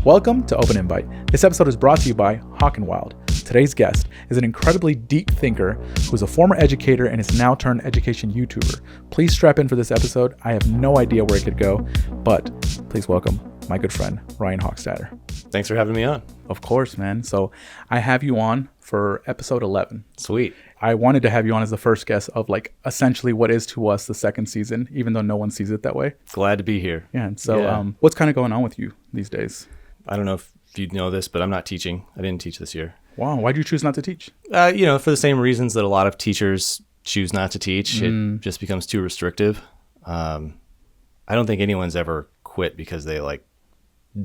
Welcome to Open Invite. This episode is brought to you by Hawk and Wild. Today's guest is an incredibly deep thinker who is a former educator and is now turned education YouTuber. Please strap in for this episode. I have no idea where it could go, but please welcome my good friend, Ryan Hochstatter. Thanks for having me on. Of course, man. So I have you on for episode 11. Sweet. I wanted to have you on as the first guest of like essentially what is to us the second season, even though no one sees it that way. Glad to be here. Yeah. And so what's kind of going on with you these days? I don't know if you know this, but I'm not teaching. I didn't teach this year. Wow. Why'd you choose not to teach? For the same reasons that a lot of teachers choose not to teach. It just becomes too restrictive. I don't think anyone's ever quit because they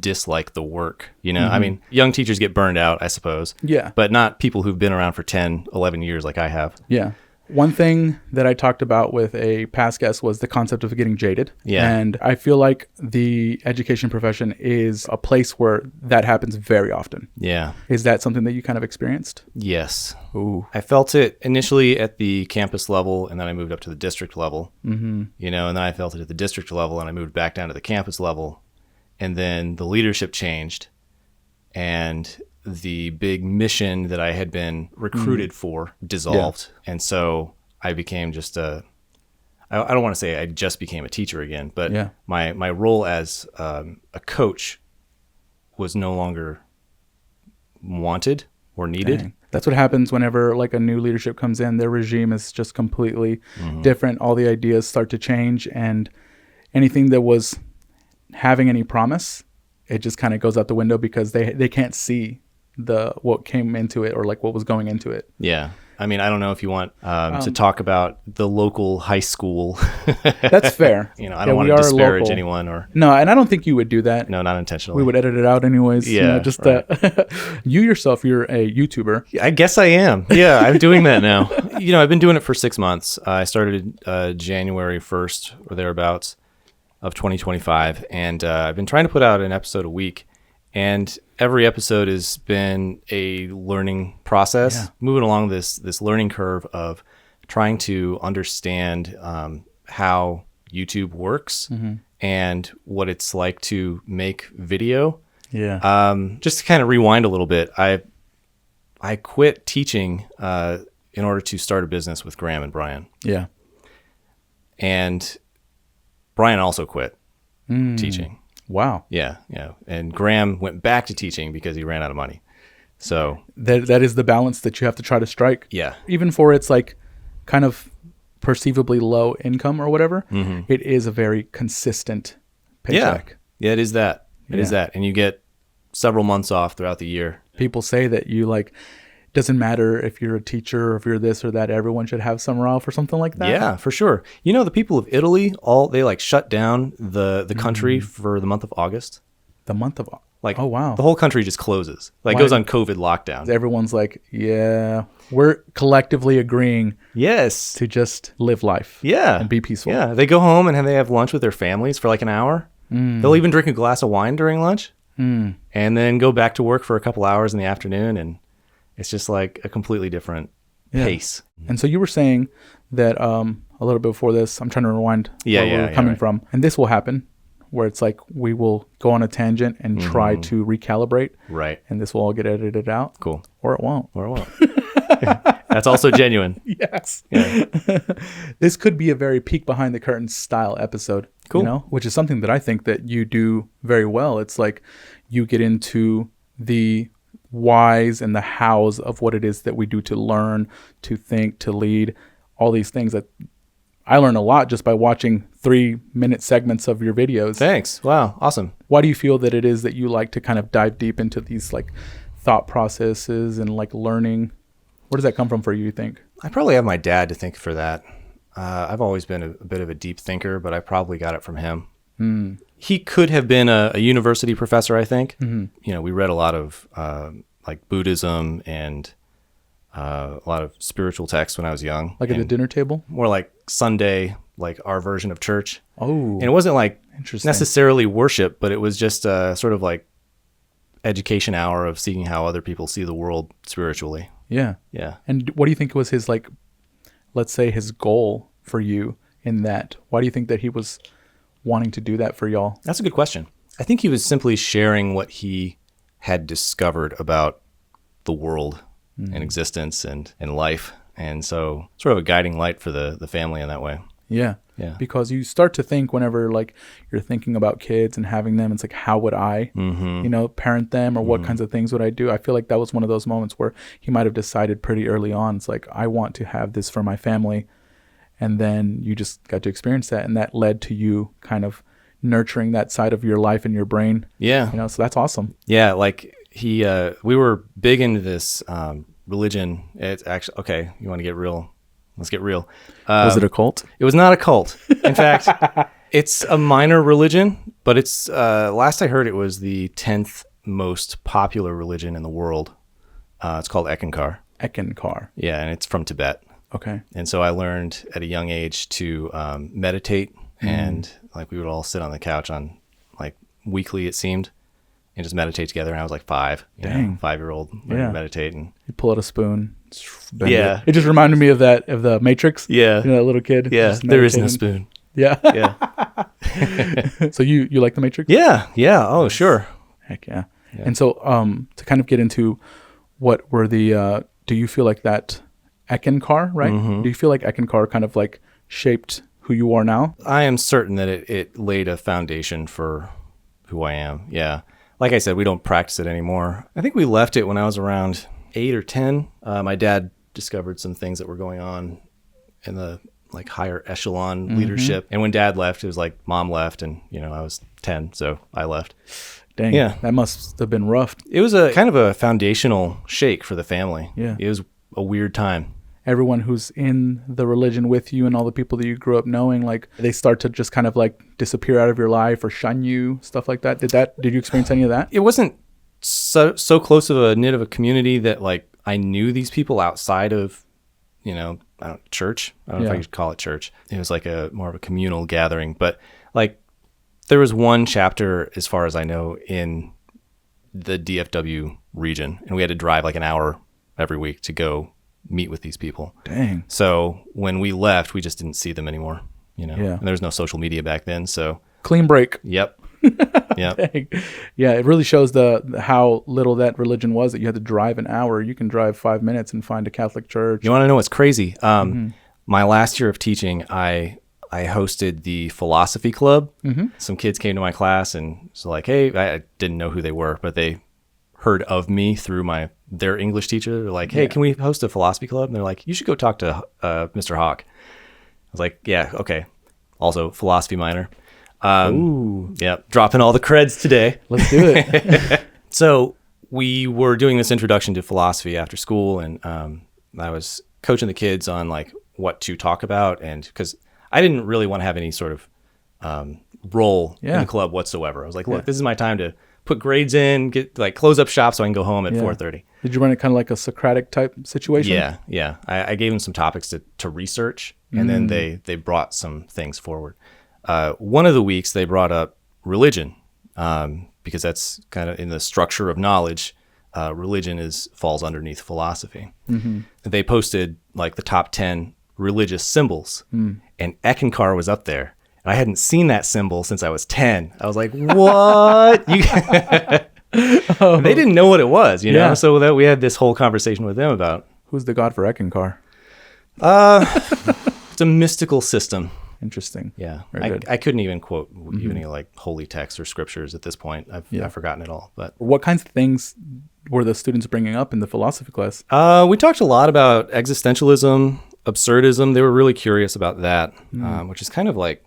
dislike the work. I mean, young teachers get burned out, I suppose. Yeah. But not people who've been around for 10, 11 years like I have. Yeah. One thing that I talked about with a past guest was the concept of getting jaded. Yeah. And I feel like the education profession is a place where that happens very often. Yeah. Is that something that you kind of experienced? Yes. Ooh. I felt it initially at the campus level, and then I moved up to the district level. Mm-hmm. And then I felt it at the district level, and I moved back down to the campus level. And then the leadership changed, and the big mission that I had been recruited for dissolved. Yeah. And so I became just I don't want to say I just became a teacher again, but my role as a coach was no longer wanted or needed. Dang. That's what happens whenever like a new leadership comes in. Their regime is just completely different. All the ideas start to change, and anything that was having any promise, it just kind of goes out the window because they can't see what came into it or like what was going into it. Yeah. I mean, I don't know if you want to talk about the local high school. That's fair. I don't want to disparage anyone or. No, and I don't think you would do that. No, not intentionally. We would edit it out anyways. Yeah. Right. You yourself, you're a YouTuber. I guess I am. Yeah, I'm doing that now. I've been doing it for 6 months. I started January 1st or thereabouts of 2025. And I've been trying to put out an episode a week. And every episode has been a learning process, moving along this learning curve of trying to understand how YouTube works and what it's like to make video. Yeah. Just to kind of rewind a little bit, I quit teaching in order to start a business with Graham and Brian. Yeah. And Brian also quit teaching. Wow. Yeah. And Graham went back to teaching because he ran out of money. So that is the balance that you have to try to strike. Yeah. Even for its like kind of perceivably low income or whatever, it is a very consistent paycheck. Yeah, it is that. It is that. And you get several months off throughout the year. People say that doesn't matter if you're a teacher or if you're this or that, everyone should have summer off or something like that. Yeah, for sure. The people of Italy, they shut down the country for the month of August. The month of oh wow. The whole country just closes. Goes on COVID lockdown. Everyone's like, yeah, we're collectively agreeing to just live life. Yeah. And be peaceful. Yeah. They go home and they have lunch with their families for an hour. They'll even drink a glass of wine during lunch and then go back to work for a couple hours in the afternoon, and it's just like a completely different pace. And so you were saying that a little bit before this, I'm trying to rewind where we're coming from. And this will happen where it's like we will go on a tangent and try to recalibrate. Right. And this will all get edited out. Cool. Or it won't. That's also genuine. Yes. Yeah. This could be a very peek behind the curtain style episode. Cool. Which is something that I think that you do very well. It's like you get into the whys and the hows of what it is that we do to learn, to think, to lead, all these things that I learn a lot just by watching 3-minute segments of your videos. Thanks. Wow. Awesome. Why do you feel that it is that you like to kind of dive deep into these thought processes and learning? Where does that come from for you think? I probably have my dad to thank for that. I've always been a bit of a deep thinker, but I probably got it from him. He could have been a university professor, I think. We read a lot of Buddhism and a lot of spiritual texts when I was young. At the dinner table? More like Sunday, our version of church. Oh. And it wasn't interesting. necessarily worship, but it was just sort of education hour of seeing how other people see the world spiritually. Yeah. Yeah. And what do you think was his let's say his goal for you in that? Why do you think that he was wanting to do that for y'all? That's a good question. I think he was simply sharing what he had discovered about the world and existence and life. And so sort of a guiding light for the family in that way. Yeah. Yeah. Because you start to think whenever like you're thinking about kids and having them, it's like, how would I, parent them, or what kinds of things would I do? I feel like that was one of those moments where he might have decided pretty early on. It's like, I want to have this for my family. And then you just got to experience that. And that led to you kind of nurturing that side of your life and your brain. Yeah. So that's awesome. Yeah. Like we were big into this religion. It's actually, okay, you want to get real? Let's get real. Was it a cult? It was not a cult. In fact, it's a minor religion, but it's, last I heard, it was the 10th most popular religion in the world. It's called Eckankar. Eckankar. Yeah, and it's from Tibet. Okay. And so I learned at a young age to meditate, and like we would all sit on the couch on like weekly, it seemed, and just meditate together. And I was like 5, Dang. 5-year-old learning to meditate. And you pull out a spoon. Yeah. It just reminded me of the Matrix. Yeah. That little kid. Yeah. There is no spoon. Yeah. Yeah. So you like the Matrix? Yeah. Yeah. Oh, sure. Heck yeah. And so to kind of get into what were the, do you feel like that Eckankar, right? Do you feel like Eckankar kind of like shaped who you are now? I am certain that it laid a foundation for who I am. Yeah. Like I said, we don't practice it anymore. I think we left it when I was around 8 or 10. My dad discovered some things that were going on in the like higher echelon leadership. And when dad left, it was like mom left, and I was 10, so I left. Dang. Yeah. That must have been rough. It was a kind of a foundational shake for the family. Yeah. It was a weird time. Everyone who's in the religion with you and all the people that you grew up knowing, like they start to just kind of like disappear out of your life or shun you, stuff like that. Did you experience any of that? It wasn't so close of a knit of a community that like I knew these people outside of, church. I don't know if I could call it church. It was like more of a communal gathering, but like there was one chapter, as far as I know, in the DFW region, and we had to drive like an hour every week to go meet with these people. Dang. So when we left, we just didn't see them anymore, Yeah. And there was no social media back then. So Clean break. Yep. Dang. Yeah, it really shows how little that religion was, that you had to drive an hour. You can drive 5 minutes and find a Catholic church. You want to know what's crazy? My last year of teaching, I hosted the philosophy club. Some kids came to my class and was like, hey, I didn't know who they were, but they heard of me through their English teacher. They're like, hey, can we host a philosophy club? And they're like, you should go talk to Mr. Hawk. I was like, yeah, okay. Also philosophy minor. Ooh. Yeah, dropping all the creds today. Let's do it. So we were doing this introduction to philosophy after school, and I was coaching the kids on like what to talk about, and because I didn't really want to have any sort of role in the club whatsoever. I was like, look, this is my time to put grades in, get like close up shop so I can go home at 4:30. Did you run it kind of like a Socratic type situation? Yeah. I gave them some topics to research, and then they brought some things forward. One of the weeks they brought up religion, because that's kind of in the structure of knowledge. Religion falls underneath philosophy. They posted like the top 10 religious symbols, and Eckankar was up there. And I hadn't seen that symbol since I was 10. I was like, what? They didn't know what it was, So that we had this whole conversation with them about. Who's the god for Eckankar? It's a mystical system. Interesting. Yeah. I couldn't even quote any like holy texts or scriptures at this point. I've forgotten it all. But what kinds of things were the students bringing up in the philosophy class? We talked a lot about existentialism, absurdism. They were really curious about that, which is kind of like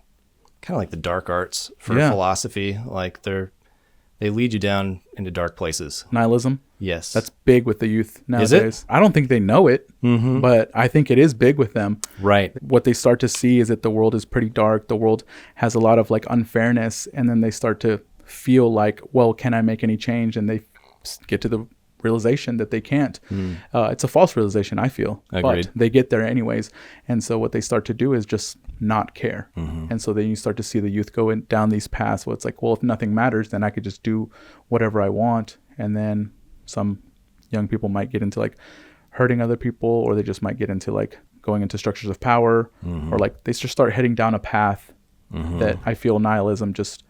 the dark arts for philosophy. Like they lead you down into dark places. Nihilism? Yes. That's big with the youth nowadays. Is it? I don't think they know it, but I think it is big with them. Right. What they start to see is that the world is pretty dark. The world has a lot of like unfairness, and then they start to feel like, well, can I make any change? And they get to the realization that they can't. It's a false realization, I feel. Agreed. But they get there anyways. And so what they start to do is just not care. And so then you start to see the youth go down these paths where it's like, well, if nothing matters, then I could just do whatever I want. And then some young people might get into like hurting other people, or they just might get into like going into structures of power, or like they just start heading down a path that I feel nihilism just,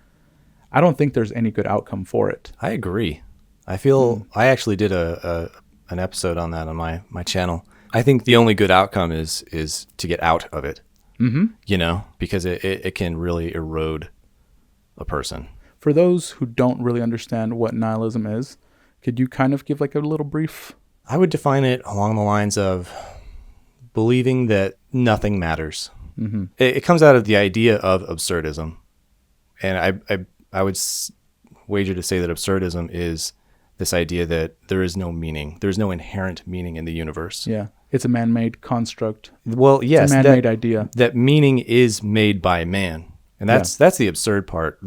I don't think there's any good outcome for it. I agree. I feel I actually did an episode on that on my channel. I think the only good outcome is to get out of it, you know, because it can really erode a person. For those who don't really understand what nihilism is, could you kind of give like a little brief? I would define it along the lines of believing that nothing matters. It comes out of the idea of absurdism. And I would wager to say that absurdism is this idea that there is no meaning. There's no inherent meaning in the universe. Yeah. It's a man-made construct. Well, yes. It's a man-made idea. That meaning is made by man. And that's the absurd part,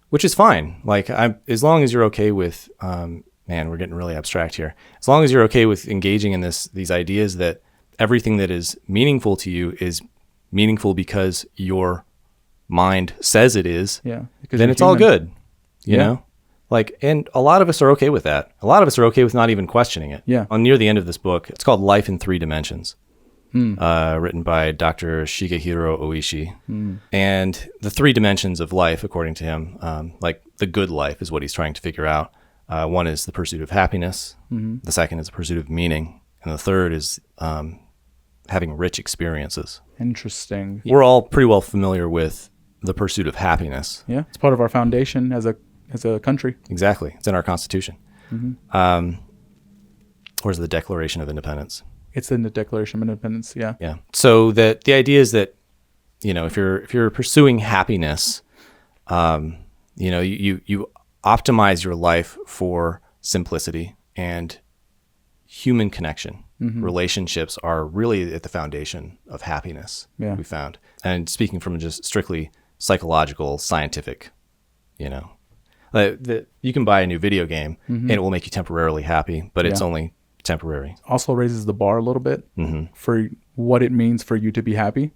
which is fine. Like, as long as you're okay with, man, we're getting really abstract here. As long as you're okay with engaging in these ideas that everything that is meaningful to you is meaningful because your mind says it is, then it's all good, you know? Like, and a lot of us are okay with that. A lot of us are okay with not even questioning it. Yeah. Near the end of this book, it's called Life in Three Dimensions, written by Dr. Shigehiro Oishi. And the three dimensions of life, according to him, like the good life is what he's trying to figure out. One is the pursuit of happiness. The second is the pursuit of meaning. And the third is having rich experiences. Interesting. We're all pretty well familiar with the pursuit of happiness. Yeah. It's part of our foundation as a country. Exactly. It's in our Constitution. Where's the Declaration of Independence? It's in the Declaration of Independence. Yeah. Yeah. So the idea is that, you know, if you're pursuing happiness, you know, you optimize your life for simplicity and human connection. Relationships are really at the foundation of happiness. Yeah. We found. And speaking from just strictly psychological, scientific, you know, you can buy a new video game and it will make you temporarily happy, but it's only temporary. Also raises the bar a little bit for what it means for you to be happy.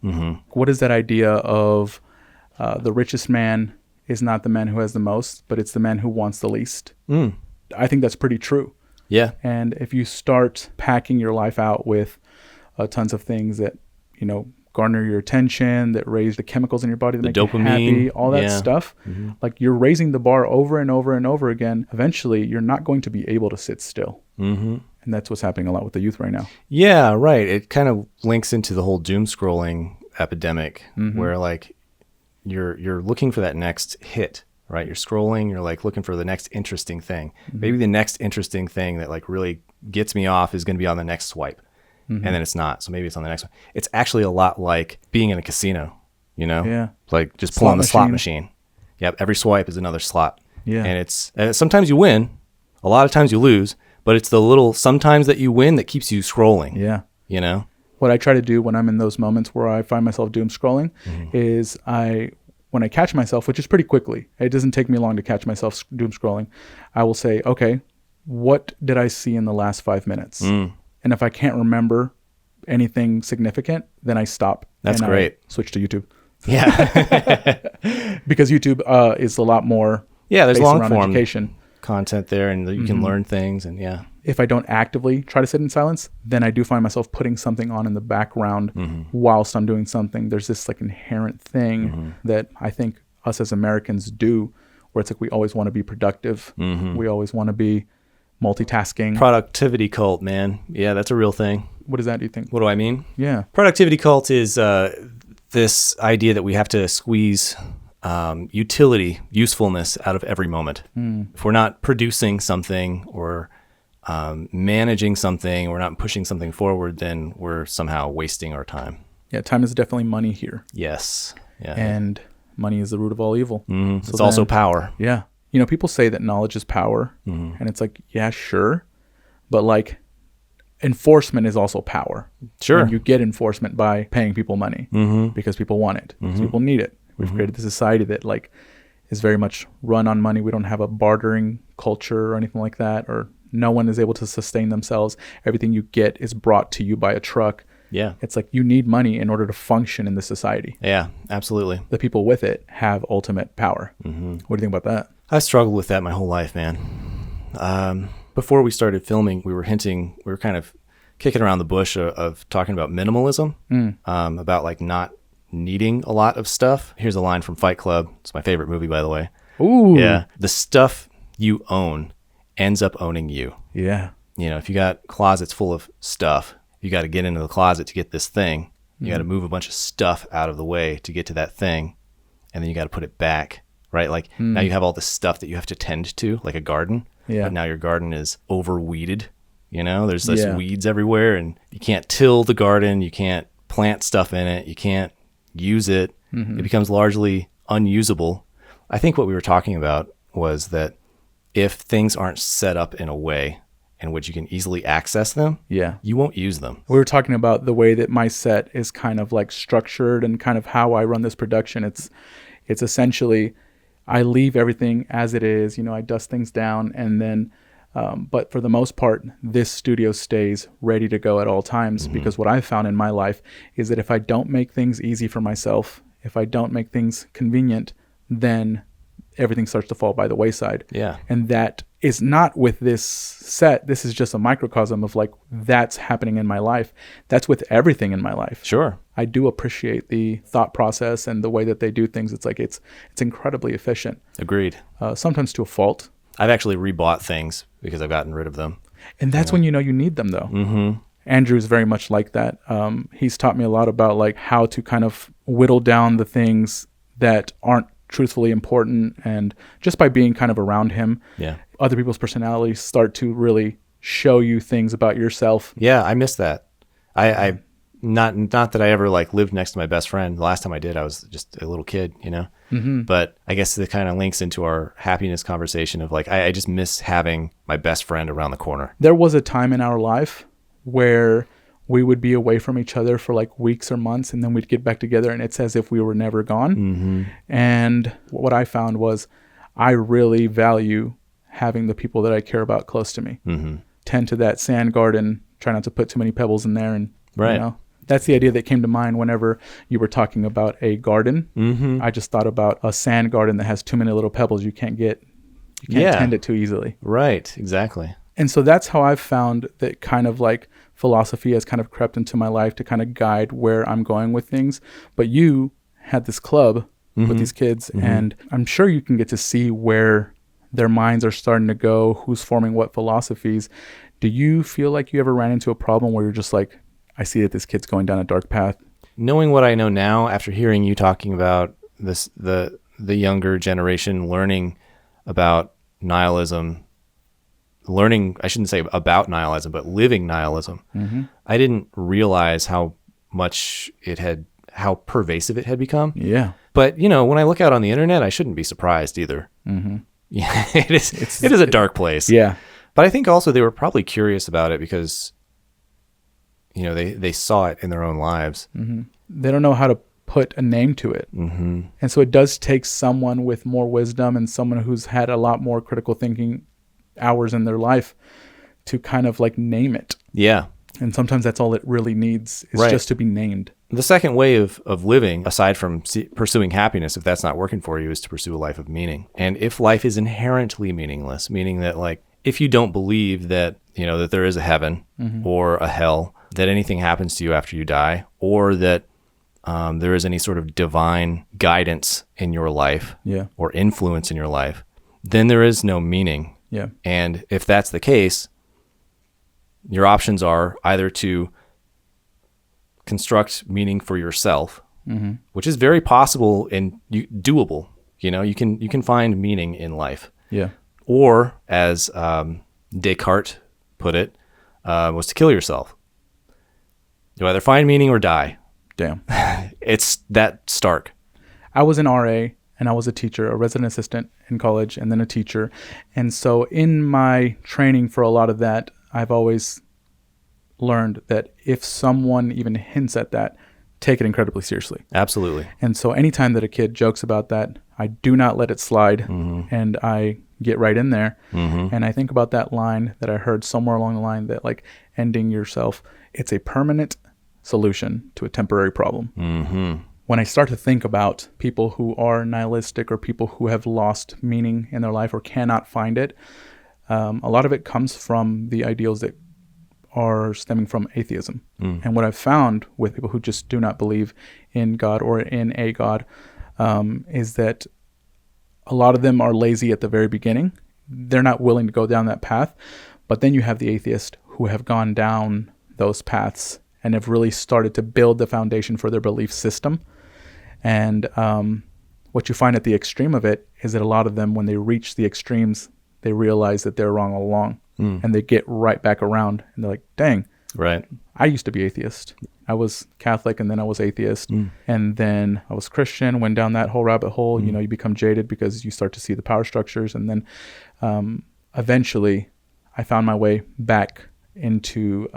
What is that idea of the richest man is not the man who has the most, but it's the man who wants the least? I think that's pretty true. Yeah. And if you start packing your life out with tons of things that, you know, garner your attention, that raise the chemicals in your body that make dopamine, you happy, all that stuff, like you're raising the bar over and over and over again. Eventually, you're not going to be able to sit still. And that's what's happening a lot with the youth right now. Yeah, right. It kind of links into the whole doom scrolling epidemic where like you're looking for that next hit. Right, you're scrolling, you're like looking for the next interesting thing. Maybe the next interesting thing that like really gets me off is going to be on the next swipe, and then it's not. So maybe it's on the next one. It's actually a lot like being in a casino, you know? Yeah. Like just pulling the slot machine. Yep, every swipe is another slot. Yeah. And sometimes you win, a lot of times you lose, but it's the little sometimes that you win that keeps you scrolling. Yeah. You know? What I try to do when I'm in those moments where I find myself doom scrolling is when I catch myself, which is pretty quickly, it doesn't take me long to catch myself doom scrolling, I will say, okay, what did I see in the last 5 minutes? And if I can't remember anything significant, then I stop. That's and great. I switch to YouTube. Yeah. Because YouTube is a lot more there's based long around form education. Content there, and you can learn things, and If I don't actively try to sit in silence, then I do find myself putting something on in the background whilst I'm doing something. There's this like inherent thing that I think us as Americans do, where it's like we always want to be productive. We always want to be multitasking. Productivity cult, man. Yeah, that's a real thing. What is that, do you think? What do I mean? Yeah. Productivity cult is this idea that we have to squeeze utility, usefulness out of every moment. If we're not producing something or managing something, we're not pushing something forward, then we're somehow wasting our time. Yeah, time is definitely money here. Yes. Yeah. And money is the root of all evil. So it's also power. Yeah. You know, people say that knowledge is power, and it's like, yeah, sure. But like enforcement is also power. Sure. And you get enforcement by paying people money because people want it, because people need it. We've created this society that like is very much run on money. We don't have a bartering culture or anything like that, or no one is able to sustain themselves. Everything you get is brought to you by a truck. Yeah. It's like you need money in order to function in this society. Yeah, absolutely. The people with it have ultimate power. What do you think about that? I've struggled with that my whole life, man. Before we started filming, we were kind of kicking around the bush of talking about minimalism, about like not needing a lot of stuff. Here's a line from Fight Club. It's my favorite movie, by the way. Ooh. Yeah. The stuff you own ends up owning you. Yeah. You know, if you got closets full of stuff, you got to get into the closet to get this thing. You got to move a bunch of stuff out of the way to get to that thing. And then you got to put it back, right? Like now you have all this stuff that you have to tend to, like a garden. Yeah. But now your garden is overweeded. You know, there's this weeds everywhere, and you can't till the garden. You can't plant stuff in it. You can't use it. It becomes largely unusable. I think what we were talking about was that if things aren't set up in a way in which you can easily access them, you won't use them. We were talking about the way that my set is kind of like structured and kind of how I run this production. It's essentially, I leave everything as it is. You know, I dust things down, and then but for the most part, this studio stays ready to go at all times, because what I've found in my life is that if I don't make things easy for myself, if I don't make things convenient, then everything starts to fall by the wayside. Yeah. And that is not with this set. This is just a microcosm of like, that's happening in my life. That's with everything in my life. Sure. I do appreciate the thought process and the way that they do things. It's like, it's incredibly efficient. Agreed. Sometimes to a fault. I've actually rebought things because I've gotten rid of them. And that's when you know you need them, though. Mm-hmm. Andrew's very much like that. He's taught me a lot about like how to kind of whittle down the things that aren't truthfully important, and just by being kind of around him, other people's personalities start to really show you things about yourself. Yeah, I miss that. I not that I ever like lived next to my best friend. The last time I did, I was just a little kid, you know. But I guess it kind of links into our happiness conversation of like I just miss having my best friend around the corner. There was a time in our life where we would be away from each other for like weeks or months, and then we'd get back together, and it's as if we were never gone. And what I found was I really value having the people that I care about close to me. Tend to that sand garden, try not to put too many pebbles in there. And you know, that's the idea that came to mind whenever you were talking about a garden. I just thought about a sand garden that has too many little pebbles. You can't tend it too easily. Right, exactly. And so that's how I've found that kind of like philosophy has kind of crept into my life to kind of guide where I'm going with things. But you had this club with these kids, and I'm sure you can get to see where their minds are starting to go, who's forming what philosophies. Do you feel like you ever ran into a problem where you're just like, I see that this kid's going down a dark path? Knowing what I know now, after hearing you talking about this, the younger generation learning about nihilism, I shouldn't say about nihilism, but living nihilism, I didn't realize how pervasive it had become. Yeah. But, you know, when I look out on the internet, I shouldn't be surprised either. Yeah, it is a dark place. Yeah. But I think also they were probably curious about it because, you know, they saw it in their own lives. They don't know how to put a name to it. And so it does take someone with more wisdom and someone who's had a lot more critical thinking hours in their life to kind of like name it. Yeah. And sometimes that's all it really needs is just to be named. The second way of living, aside from pursuing happiness, if that's not working for you, is to pursue a life of meaning. And if life is inherently meaningless, meaning that like if you don't believe that, you know, that there is a heaven or a hell, that anything happens to you after you die, or that there is any sort of divine guidance in your life or influence in your life, then there is no meaning. Yeah. And if that's the case, your options are either to construct meaning for yourself, which is very possible and doable. You know, you can find meaning in life. Yeah. Or as Descartes put it, was to kill yourself. You either find meaning or die. Damn. It's that stark. I was an RA and I was a teacher, a resident assistant in college, and then a teacher. And so in my training for a lot of that, I've always learned that if someone even hints at that, take it incredibly seriously. Absolutely. And so anytime that a kid jokes about that, I do not let it slide, and I get right in there. And I think about that line that I heard somewhere along the line that like ending yourself, it's a permanent solution to a temporary problem. When I start to think about people who are nihilistic or people who have lost meaning in their life or cannot find it, a lot of it comes from the ideals that are stemming from atheism. And what I've found with people who just do not believe in God or in a God is that a lot of them are lazy at the very beginning. They're not willing to go down that path. But then you have the atheists who have gone down those paths and have really started to build the foundation for their belief system. And what you find at the extreme of it is that a lot of them, when they reach the extremes, they realize that they're wrong all along. And they get right back around and they're like, dang, right. I used to be atheist. I was Catholic and then I was atheist. And then I was Christian, went down that whole rabbit hole. You know, you become jaded because you start to see the power structures. And then eventually I found my way back into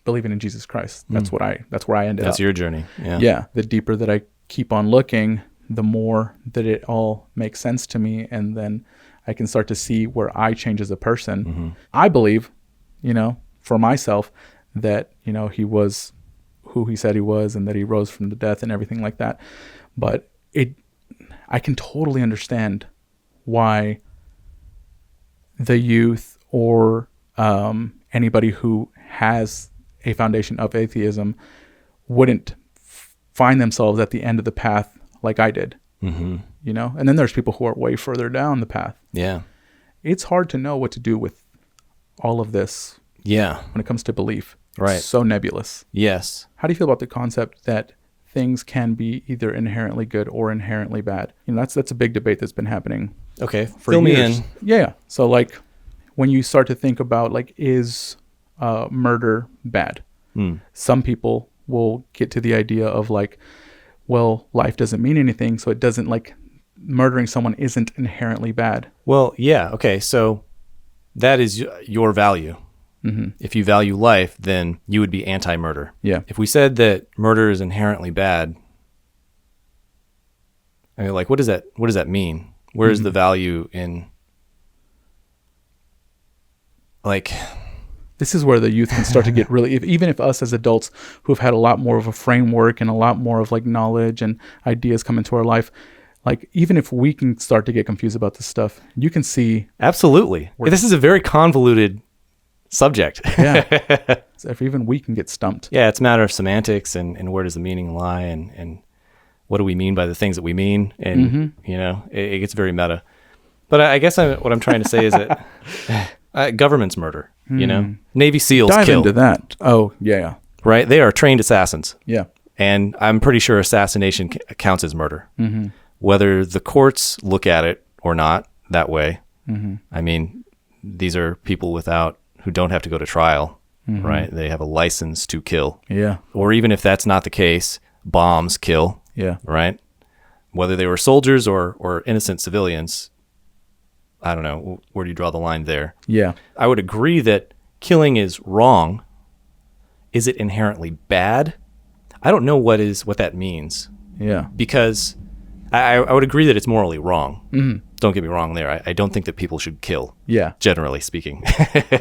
believing in Jesus Christ. That's where I ended up. That's your journey. Yeah. Yeah. The deeper that I keep on looking, the more that it all makes sense to me. And then I can start to see where I change as a person. I believe, you know, for myself that, you know, he was who he said he was and that he rose from the death and everything like that. But I can totally understand why the youth or anybody who has a foundation of atheism wouldn't find themselves at the end of the path like I did. You know, and then there's people who are way further down the path. Yeah. It's hard to know what to do with all of this. Yeah. When it comes to belief. Right. It's so nebulous. Yes. How do you feel about the concept that things can be either inherently good or inherently bad? You know, that's a big debate that's been happening. Okay. For Fill years. me in. Yeah. So like when you start to think about like, is murder bad? Some people will get to the idea of like, well, life doesn't mean anything. So it doesn't like murdering someone isn't inherently bad. Well, yeah. Okay. So that is your value. If you value life, then you would be anti-murder. Yeah. If we said that murder is inherently bad, I mean, like, what does that mean? Where is the value in, like... This is where the youth can start to get really, even if us as adults who've had a lot more of a framework and a lot more of like knowledge and ideas come into our life, like even if we can start to get confused about this stuff, you can see. Absolutely. This is a very convoluted subject. Yeah. So if even we can get stumped. Yeah, it's a matter of semantics and where does the meaning lie and what do we mean by the things that we mean? And, you know, it gets very meta. But I guess what I'm trying to say is that government's murder, you know? Navy SEALs Dive kill. into that. Oh, yeah. Right? They are trained assassins. Yeah. And I'm pretty sure assassination counts as murder. Whether the courts look at it or not that way. I mean, these are people who don't have to go to trial, right? They have a license to kill. Yeah. Or even if that's not the case, bombs kill. Yeah. Right? Whether they were soldiers or innocent civilians, I don't know. Where do you draw the line there? Yeah. I would agree that killing is wrong. Is it inherently bad? I don't know what that means. Yeah. Because I would agree that it's morally wrong. Don't get me wrong there. I don't think that people should kill. Yeah. Generally speaking.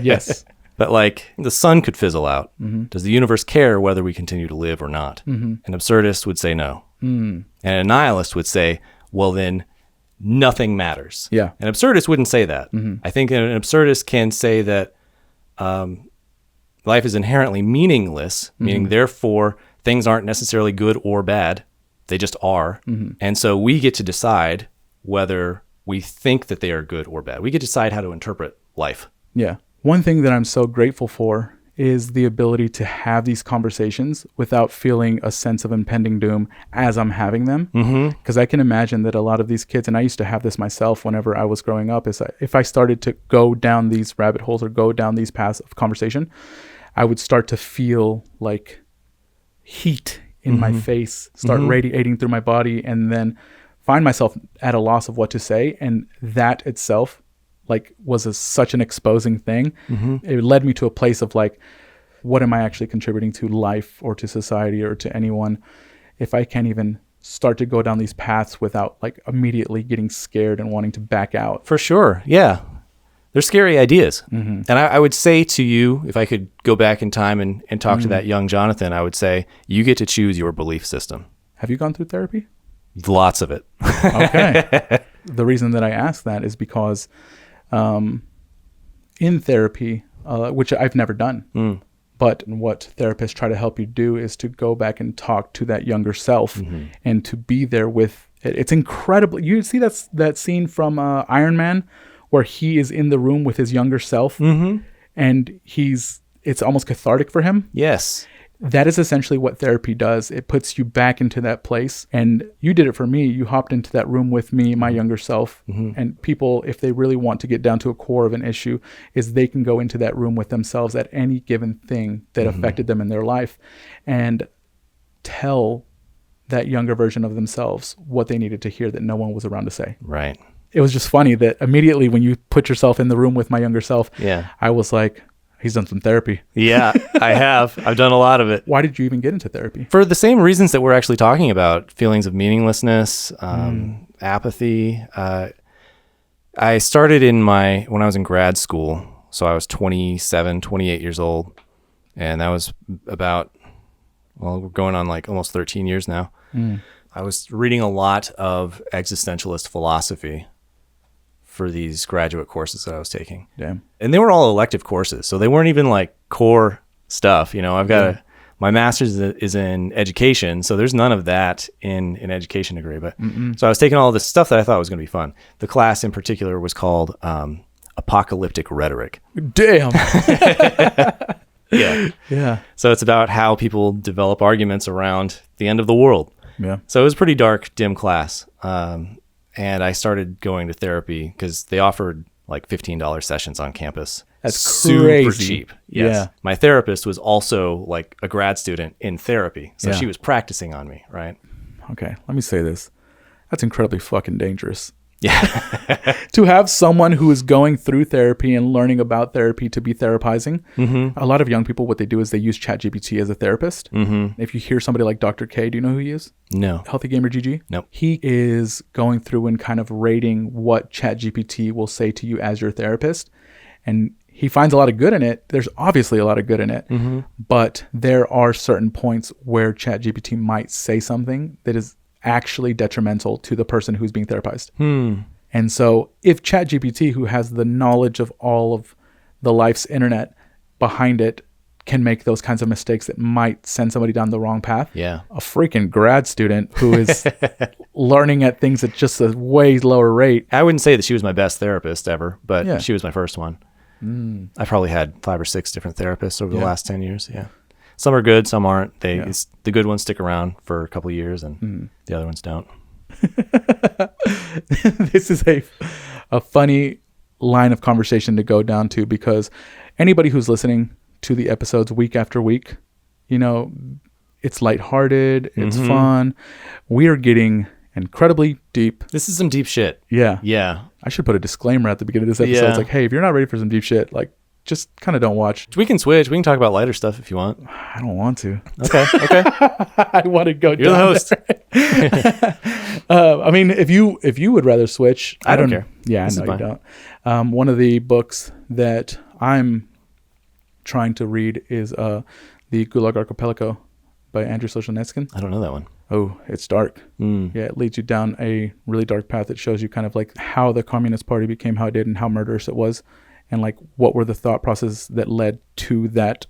Yes. But like the sun could fizzle out. Does the universe care whether we continue to live or not? An absurdist would say no. And a nihilist would say, well, then nothing matters. Yeah. An absurdist wouldn't say that. I think an absurdist can say that life is inherently meaningless, meaning therefore things aren't necessarily good or bad. They just are. And so we get to decide whether we think that they are good or bad. We get to decide how to interpret life. Yeah. One thing that I'm so grateful for is the ability to have these conversations without feeling a sense of impending doom as I'm having them. Because I can imagine that a lot of these kids, and I used to have this myself whenever I was growing up, is if I started to go down these rabbit holes or go down these paths of conversation, I would start to feel like heat in my face, start radiating through my body, and then find myself at a loss of what to say. And that itself like was such an exposing thing. It led me to a place of like, what am I actually contributing to life or to society or to anyone if I can't even start to go down these paths without like immediately getting scared and wanting to back out? For sure. Yeah. They're scary ideas. And I would say to you, if I could go back in time and talk to that young Jonathan, I would say, you get to choose your belief system. Have you gone through therapy? Lots of it. Okay. The reason that I ask that is because in therapy, which I've never done, but what therapists try to help you do is to go back and talk to that younger self and to be there with It's incredible. You see that scene from Iron Man where he is in the room with his younger self, and it's almost cathartic for him. Yes. That is essentially what therapy does. It puts you back into that place. And you did it for me. You hopped into that room with me, my younger self. And people, if they really want to get down to a core of an issue, is they can go into that room with themselves at any given thing that affected them in their life and tell that younger version of themselves what they needed to hear that no one was around to say. Right. It was just funny that immediately when you put yourself in the room with my younger self, I was like, he's done some therapy. Yeah, I have. I've done a lot of it. Why did you even get into therapy? For the same reasons that we're actually talking about, feelings of meaninglessness, apathy. I started when I was in grad school. So I was 27, 28 years old. And that was about, we're going on like almost 13 years now. I was reading a lot of existentialist philosophy for these graduate courses that I was taking. Damn. And they were all elective courses. So they weren't even like core stuff. I've got my master's is in education. So there's none of that in an education degree. But so I was taking all this stuff that I thought was going to be fun. The class in particular was called apocalyptic rhetoric. Damn. Yeah. So it's about how people develop arguments around the end of the world. Yeah. So it was a pretty dark, dim class. And I started going to therapy because they offered like $15 sessions on campus. That's super crazy. Cheap. Yes. Yeah. My therapist was also like a grad student in therapy. So she was practicing on me, right? Okay, let me say this. That's incredibly fucking dangerous. Yeah. To have someone who is going through therapy and learning about therapy to be therapizing. A lot of young people, what they do is they use ChatGPT as a therapist. If you hear somebody like Dr. K, do you know who he is? No. Healthy Gamer GG? Nope. He is going through and kind of rating what ChatGPT will say to you as your therapist. And he finds a lot of good in it. There's obviously a lot of good in it. But there are certain points where ChatGPT might say something that is actually detrimental to the person who's being therapized. And so if ChatGPT, who has the knowledge of all of the life's internet behind it, can make those kinds of mistakes that might send somebody down the wrong path, a freaking grad student who is learning at things at just a way lower rate. I wouldn't say that she was my best therapist ever, but she was my first one. I probably had 5 or 6 different therapists over the last 10 years. Yeah. Some are good, some aren't. The good ones stick around for a couple of years, and the other ones don't. This is a funny line of conversation to go down to, because anybody who's listening to the episodes week after week, it's lighthearted, it's fun. We are getting incredibly deep. This is some deep shit. Yeah. I should put a discllaimer at the beginning of this episode. It's like, hey, if you're not ready for some deep shit, like, just kind of don't watch. We can switch. We can talk about lighter stuff if you want. I don't want to. Okay. I want to go. You're the host. I mean, if you would rather switch, I don't care. Yeah, I know you don't. One of the books that I'm trying to read is the Gulag Archipelago by Andrew Solzhenitsyn. I don't know that one. Oh, it's dark. Yeah, it leads you down a really dark path. It shows you kind of like how the Communist Party became how it did and how murderous it was. And like what were the thought processes that led to that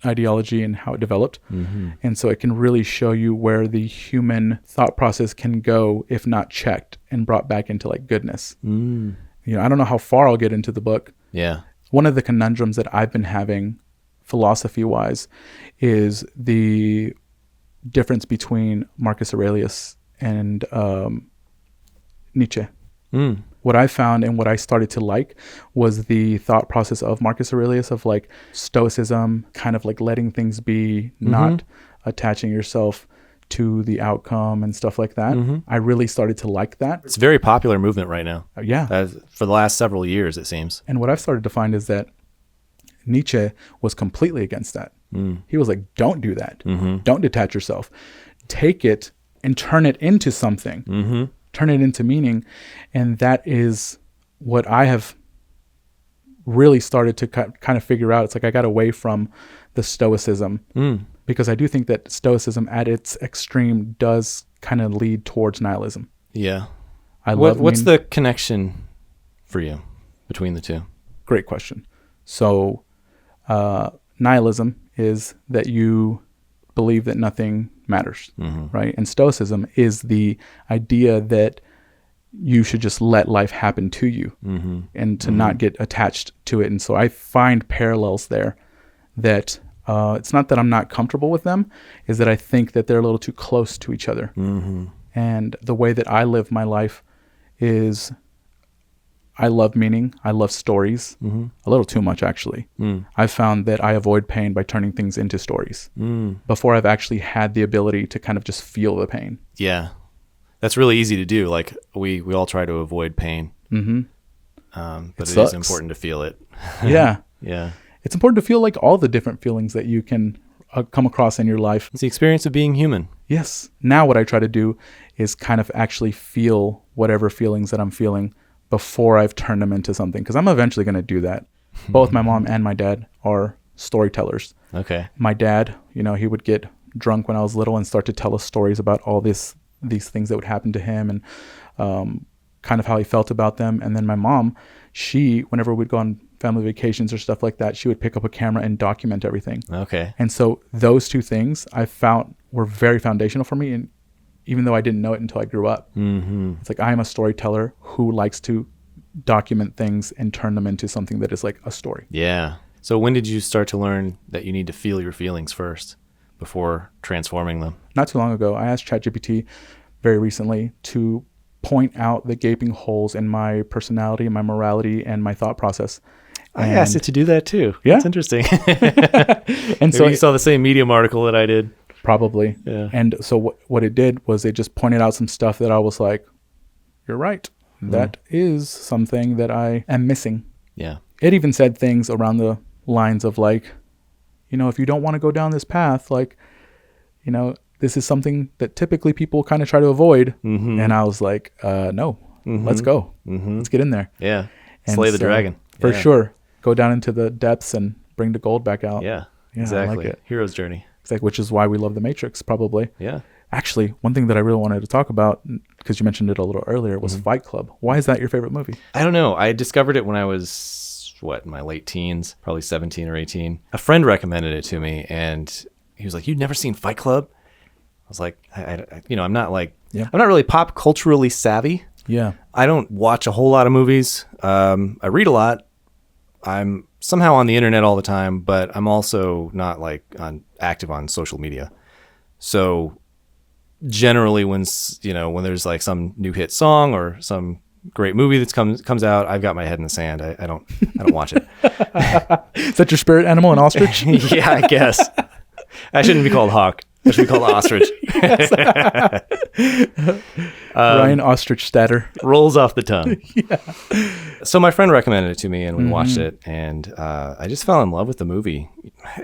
ideology and how it developed. And so it can really show you where the human thought process can go if not checked and brought back into like goodness. I don't know how far I'll get into the book. Yeah. One of the conundrums that I've been having philosophy wise is the difference between Marcus Aurelius and Nietzsche. What I found and what I started to like was the thought process of Marcus Aurelius of like stoicism, kind of like letting things be, not attaching yourself to the outcome and stuff like that. I really started to like that. It's a very popular movement right now. Yeah. For the last several years, it seems. And what I've started to find is that Nietzsche was completely against that. He was like, don't do that. Don't detach yourself. Take it and turn it into something. Turn it into meaning. And that is what I have really started to kind of figure out. It's like I got away from the stoicism because I do think that stoicism at its extreme does kind of lead towards nihilism. Yeah. What's the connection for you between the two? Great question. So nihilism is that you believe that nothing matters, right? And Stoicism is the idea that you should just let life happen to you and to not get attached to it. And so I find parallels there that it's not that I'm not comfortable with them, is that I think that they're a little too close to each other. And the way that I live my life is I love meaning. I love stories, a little too much, actually. I've found that I avoid pain by turning things into stories before I've actually had the ability to kind of just feel the pain. Yeah. That's really easy to do. Like we all try to avoid pain, but it is important to feel it. Yeah. Yeah. It's important to feel like all the different feelings that you can come across in your life. It's the experience of being human. Yes. Now what I try to do is kind of actually feel whatever feelings that I'm feeling before I've turned them into something, because I'm eventually going to do that. Both my mom and my dad are storytellers. Okay. My dad, he would get drunk when I was little and start to tell us stories about all these things that would happen to him and kind of how he felt about them. And then my mom, whenever we'd go on family vacations or stuff like that, she would pick up a camera and document everything. Okay. And so those two things I found were very foundational for me. And even though I didn't know it until I grew up, it's like I am a storyteller who likes to document things and turn them into something that is like a story. Yeah. So when did you start to learn that you need to feel your feelings first before transforming them? Not too long ago, I asked ChatGPT very recently to point out the gaping holes in my personality, my morality, and my thought process. I asked it to do that too. Yeah. It's interesting. And so you saw the same Medium article that I did. Probably. Yeah. And so what it did was it just pointed out some stuff that I was like, you're right. That is something that I am missing. Yeah. It even said things around the lines of like, if you don't want to go down this path, like, this is something that typically people kind of try to avoid. And I was like, no, let's go. Let's get in there. Yeah. Slay the dragon. For sure. Go down into the depths and bring the gold back out. Yeah, I exactly. like it. Hero's journey. Exactly, which is why we love The Matrix, probably. Yeah. Actually, one thing that I really wanted to talk about, because you mentioned it a little earlier, was Fight Club. Why is that your favorite movie? I don't know. I discovered it when I was, in my late teens, probably 17 or 18. A friend recommended it to me, and he was like, "You've never seen Fight Club?" I was like, I'm not like, I'm not really pop culturally savvy. Yeah. I don't watch a whole lot of movies. I read a lot. I'm somehow on the internet all the time, but I'm also not like active on social media. So generally when there's like some new hit song or some great movie that comes out, I've got my head in the sand. I don't watch it. Is that your spirit animal, an ostrich? Yeah, I guess. I shouldn't be called hawk. I should be called ostrich. Ryan Hochstatter. Rolls off the tongue. Yeah. So my friend recommended it to me, and we watched it, and I just fell in love with the movie.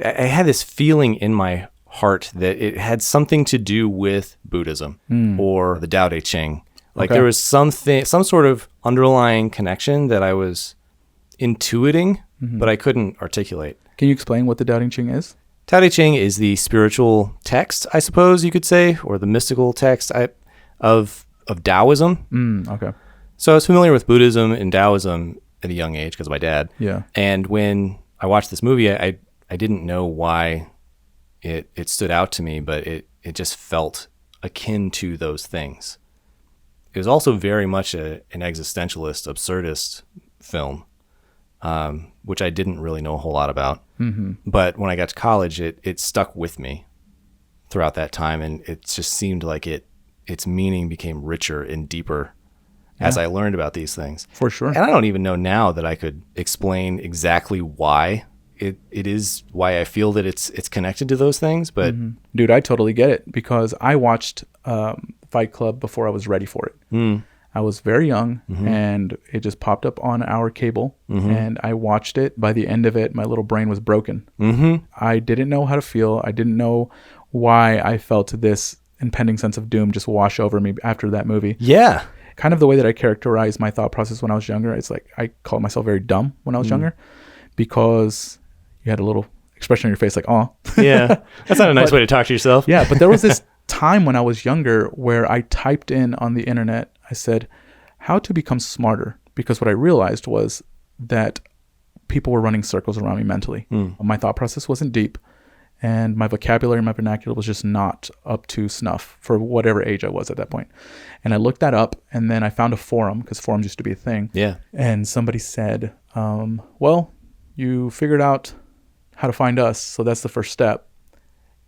I had this feeling in my heart that it had something to do with Buddhism or the Tao Te Ching. Like there was some sort of underlying connection that I was intuiting, but I couldn't articulate. Can you explain what the Tao Te Ching is? Tao Te Ching is the spiritual text, I suppose you could say, or the mystical text of Taoism. Okay. So I was familiar with Buddhism and Taoism at a young age because of my dad. Yeah. And when I watched this movie, I didn't know why it stood out to me, but it just felt akin to those things. It was also very much an existentialist, absurdist film, which I didn't really know a whole lot about. But when I got to college, it stuck with me throughout that time, and it just seemed like its meaning became richer and deeper as I learned about these things. For sure. And I don't even know now that I could explain exactly why it is, why I feel that it's connected to those things. But Dude, I totally get it, because I watched Fight Club before I was ready for it. I was very young, and it just popped up on our cable, and I watched it. By the end of it, my little brain was broken. I didn't know how to feel. I didn't know why I felt this impending sense of doom just wash over me after that movie. Yeah. Kind of the way that I characterize my thought process when I was younger. It's like I called myself very dumb when I was younger, because you had a little expression on your face like, "Oh." Yeah. That's not a nice way to talk to yourself. Yeah, but there was this time when I was younger where I typed in on the internet, I said, how to become smarter, because what I realized was that people were running circles around me mentally. My thought process wasn't deep, and my vocabulary and my vernacular was just not up to snuff for whatever age I was at that point. And I looked that up, and then I found a forum, because forums used to be a thing. Yeah. And somebody said, well, you figured out how to find us, so that's the first step.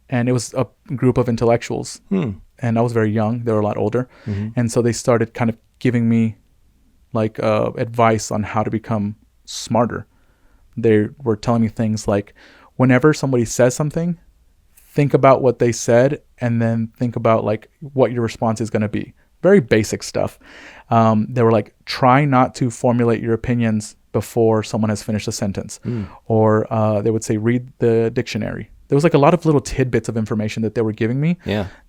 And it was a group of intellectuals, and I was very young. They were a lot older. And so they started kind of giving me like advice on how to become smarter. They were telling me things like, whenever somebody says something, think about what they said, and then think about like what your response is going to be. Very basic stuff. They were like, try not to formulate your opinions before someone has finished a sentence. Or they would say, read the dictionary. There was like a lot of little tidbits of information that they were giving me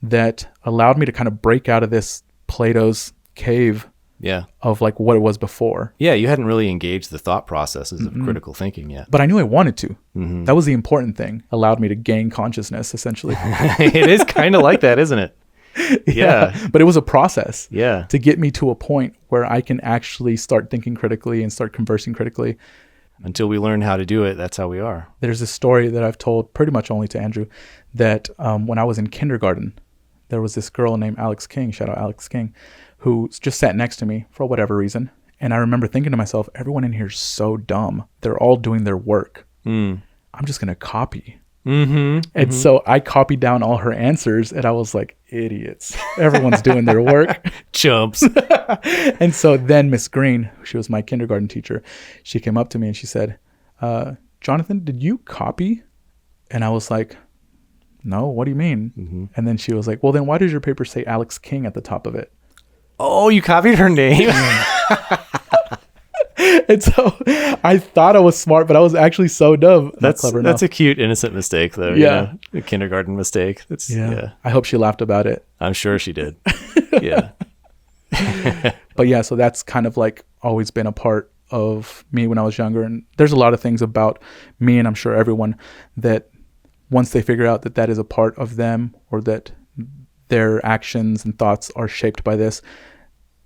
that allowed me to kind of break out of this Plato's cave of like what it was before. Yeah, you hadn't really engaged the thought processes of critical thinking yet. But I knew I wanted to. That was the important thing. Allowed me to gain consciousness, essentially. It is kind of like that, isn't it? Yeah. But it was a process to get me to a point where I can actually start thinking critically and start conversing critically. Until we learn how to do it, that's how we are. There's a story that I've told pretty much only to Andrew, that when I was in kindergarten, there was this girl named Alex King, shout out Alex King, who just sat next to me for whatever reason. And I remember thinking to myself, everyone in here is so dumb. They're all doing their work. I'm just going to copy. And so I copied down all her answers, and I was like, idiots. Everyone's doing their work. Chumps. And so then Miss Green, she was my kindergarten teacher, she came up to me and she said, Jonathan, did you copy? And I was like, no, what do you mean? And then she was like, well, then why does your paper say Alex King at the top of it? Oh, you copied her name? And so I thought I was smart, but I was actually so dumb. That's clever enough. A cute, innocent mistake, though. Yeah. You know? A kindergarten mistake. I hope she laughed about it. I'm sure she did. Yeah. But yeah, so that's kind of like always been a part of me when I was younger. And there's a lot of things about me, and I'm sure everyone, that once they figure out that that is a part of them, or that their actions and thoughts are shaped by this,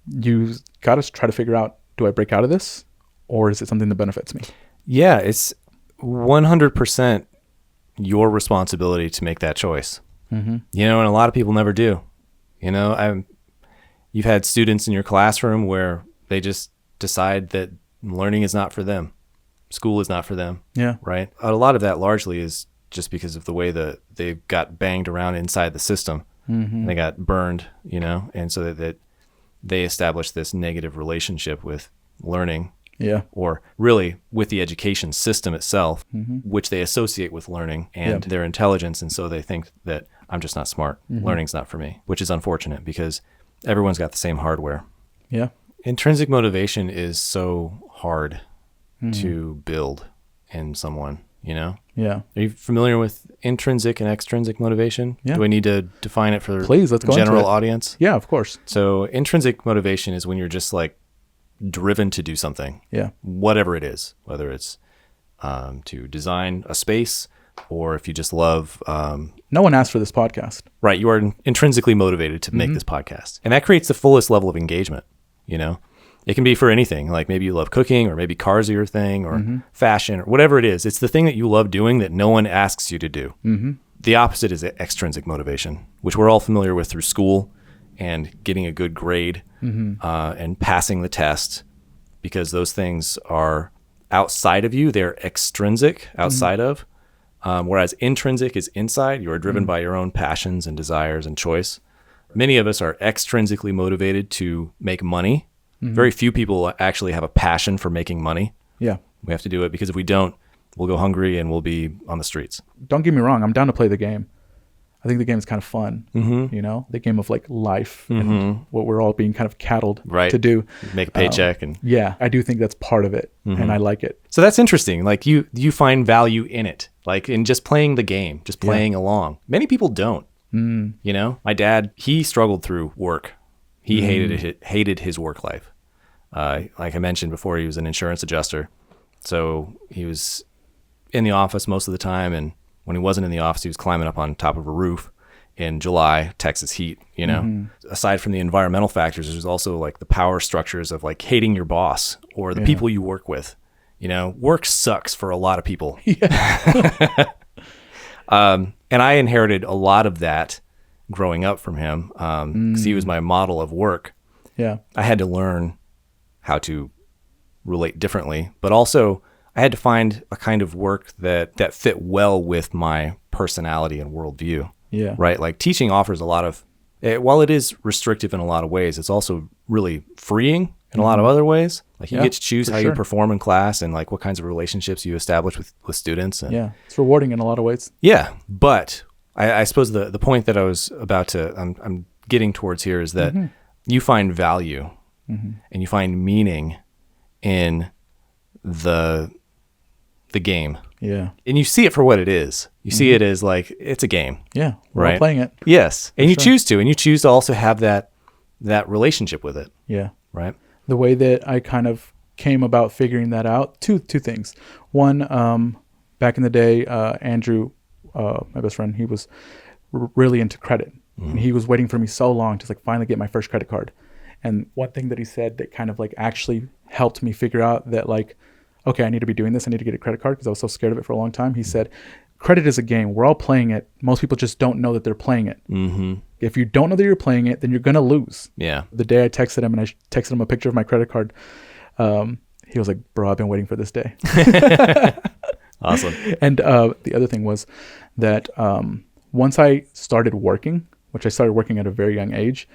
you got to try to figure out, do I break out of this, or is it something that benefits me? Yeah, it's 100% your responsibility to make that choice. You know, and a lot of people never do. You know, you've had students in your classroom where they just decide that learning is not for them. School is not for them. Yeah. Right? A lot of that largely is just because of the way that they got banged around inside the system. They got burned, you know, and so that they established this negative relationship with learning, or really with the education system itself, which they associate with learning and their intelligence. And so they think that I'm just not smart. Learning's not for me, which is unfortunate because everyone's got the same hardware. Yeah. Intrinsic motivation is so hard to build in someone, you know? Yeah. Are you familiar with intrinsic and extrinsic motivation? Yeah. Do I need to define it for Please, let's go general into it. audience? Yeah, of course. So intrinsic motivation is when you're just like driven to do something. Yeah. Whatever it is, whether it's to design a space, or if you just love... no one asked for this podcast. Right. You are intrinsically motivated to make this podcast. And that creates the fullest level of engagement, you know? It can be for anything, like maybe you love cooking, or maybe cars are your thing, or fashion, or whatever it is. It's the thing that you love doing that no one asks you to do. The opposite is extrinsic motivation, which we're all familiar with through school and getting a good grade and passing the test, because those things are outside of you. They're extrinsic, outside of, whereas intrinsic is inside. You are driven by your own passions and desires and choice. Many of us are extrinsically motivated to make money. Very few people actually have a passion for making money. Yeah. We have to do it because if we don't, we'll go hungry and we'll be on the streets. Don't get me wrong. I'm down to play the game. I think the game is kind of fun, you know, the game of like life and what we're all being kind of cattled to do. Make a paycheck. And yeah, I do think that's part of it, and I like it. So that's interesting. Like you find value in it, like in just playing the game, just playing along. Many people don't. You know, my dad, he struggled through work. He hated his work life. Like I mentioned before, he was an insurance adjuster. So he was in the office most of the time. And when he wasn't in the office, he was climbing up on top of a roof in July, Texas heat, you know. Aside from the environmental factors, there's also like the power structures of like hating your boss or the people you work with. You know, work sucks for a lot of people. And I inherited a lot of that growing up from him, because he was my model of work. Yeah. I had to learn how to relate differently, but also I had to find a kind of work that fit well with my personality and worldview. Yeah. Right? Like teaching offers a lot of, while it is restrictive in a lot of ways, it's also really freeing in a lot of other ways. Like you get to choose how you perform in class and like what kinds of relationships you establish with students. And, yeah. It's rewarding in a lot of ways. Yeah. But I suppose the point that I was I'm getting towards here is that you find value and you find meaning in the game. Yeah. And you see it for what it is. You see it as like, it's a game. Yeah. We're right? all playing it. Yes. And you choose to also have that relationship with it. Yeah. Right. The way that I kind of came about figuring that out, two things. One, back in the day, Andrew, my best friend, he was really into credit. And he was waiting for me so long to like finally get my first credit card. And one thing that he said that kind of like actually helped me figure out that like, okay, I need to be doing this. I need to get a credit card because I was so scared of it for a long time. He said, credit is a game. We're all playing it. Most people just don't know that they're playing it. If you don't know that you're playing it, then you're going to lose. Yeah. The day I texted him and I texted him a picture of my credit card, he was like, bro, I've been waiting for this day. Awesome. And the other thing was that once I started working, which I started working at a very young age,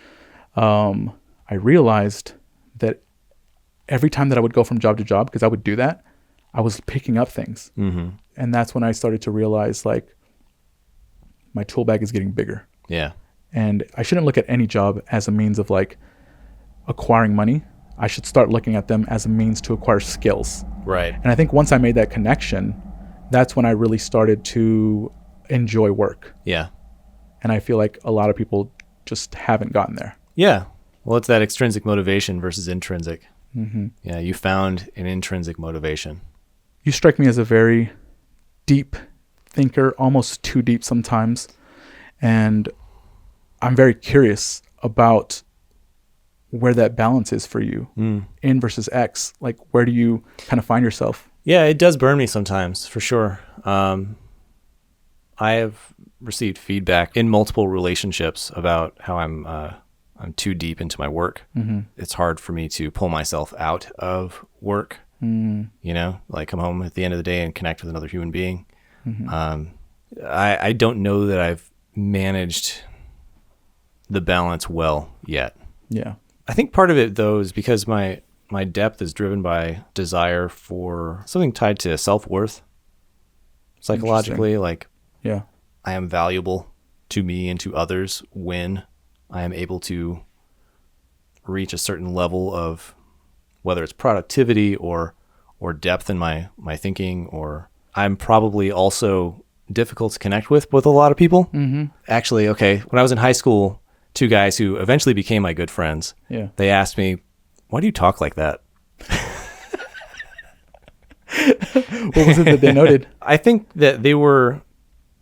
I realized that every time that I would go from job to job, because I would do that, I was picking up things. And that's when I started to realize like my tool bag is getting bigger. Yeah. And I shouldn't look at any job as a means of like acquiring money. I should start looking at them as a means to acquire skills. Right. And I think once I made that connection, that's when I really started to enjoy work. Yeah. And I feel like a lot of people just haven't gotten there. Yeah. Well, it's that extrinsic motivation versus intrinsic. Yeah. You found an intrinsic motivation. You strike me as a very deep thinker, almost too deep sometimes. And I'm very curious about where that balance is for you, in versus X. Like, where do you kind of find yourself? Yeah, it does burn me sometimes, for sure. I have received feedback in multiple relationships about how I'm too deep into my work. It's hard for me to pull myself out of work. You know, like come home at the end of the day and connect with another human being. I don't know that I've managed the balance well yet. Yeah. I think part of it though is because my depth is driven by desire for something tied to self-worth. Psychologically, like, yeah, I am valuable to me and to others when I am able to reach a certain level of whether it's productivity or depth in my thinking, or I'm probably also difficult to connect with a lot of people. Actually, okay, when I was in high school, two guys who eventually became my good friends, they asked me, why do you talk like that? What was it that they noted? I think that they were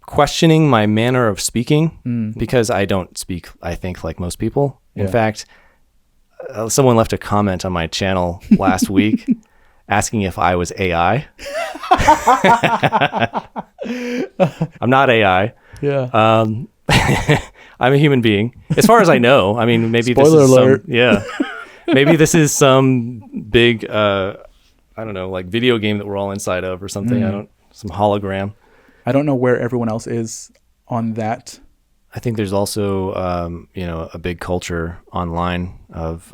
questioning my manner of speaking because I don't speak, I think, like most people. In fact, someone left a comment on my channel last week asking if I was AI. I'm not AI. Yeah. I'm a human being, as far as I know. I mean, maybe Spoiler this is alert. Maybe this is some big, I don't know, like video game that we're all inside of or something. Some hologram. I don't know where everyone else is on that. I think there's also, a big culture online of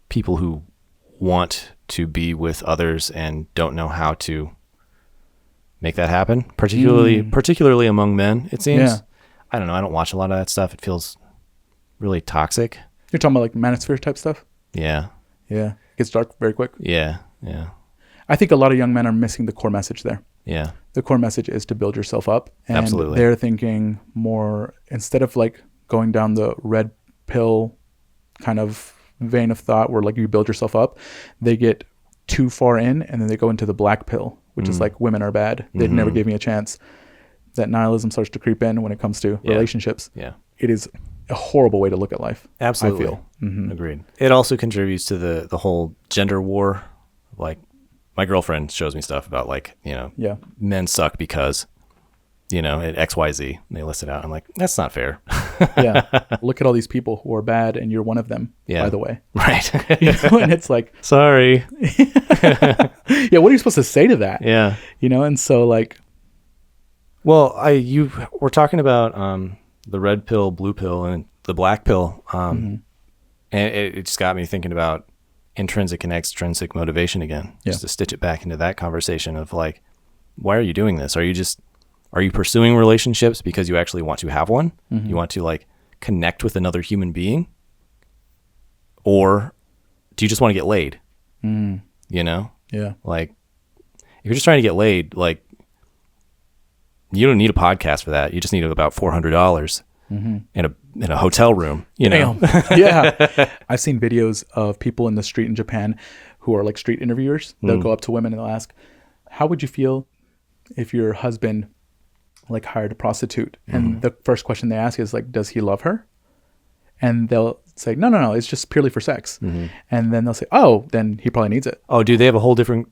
people who want to be with others and don't know how to make that happen, particularly among men, it seems. Yeah. I don't know. I don't watch a lot of that stuff. It feels really toxic. You're talking about like manosphere type stuff? Yeah. Yeah. It gets dark very quick. Yeah. Yeah. I think a lot of young men are missing the core message there. Yeah. The core message is to build yourself up. And absolutely. They're thinking more, instead of like going down the red pill kind of vein of thought where like you build yourself up, they get too far in and then they go into the black pill, which is like women are bad. They never gave me a chance. That nihilism starts to creep in when it comes to relationships. Yeah. It is a horrible way to look at life. Absolutely. I feel. Agreed. It also contributes to the whole gender war. Like my girlfriend shows me stuff about like, men suck because, at XYZ. And they list it out. I'm like, that's not fair. Yeah. Look at all these people who are bad and you're one of them, by the way. Right. And it's like, sorry. Yeah. What are you supposed to say to that? Yeah. And so like, well, we're talking about the red pill, blue pill, and the black pill. And it just got me thinking about intrinsic and extrinsic motivation again, just to stitch it back into that conversation of like, why are you doing this? Are you pursuing relationships because you actually want to have one? You want to like connect with another human being? Or do you just want to get laid? Yeah. Like if you're just trying to get laid, like you don't need a podcast for that. You just need about $400 in a hotel room, Damn. Yeah. I've seen videos of people in the street in Japan who are like street interviewers. They'll go up to women and they'll ask, how would you feel if your husband like hired a prostitute? And the first question they ask is like, does he love her? And they'll say, no, it's just purely for sex. And then they'll say, oh, then he probably needs it. Oh, dude, they have a whole different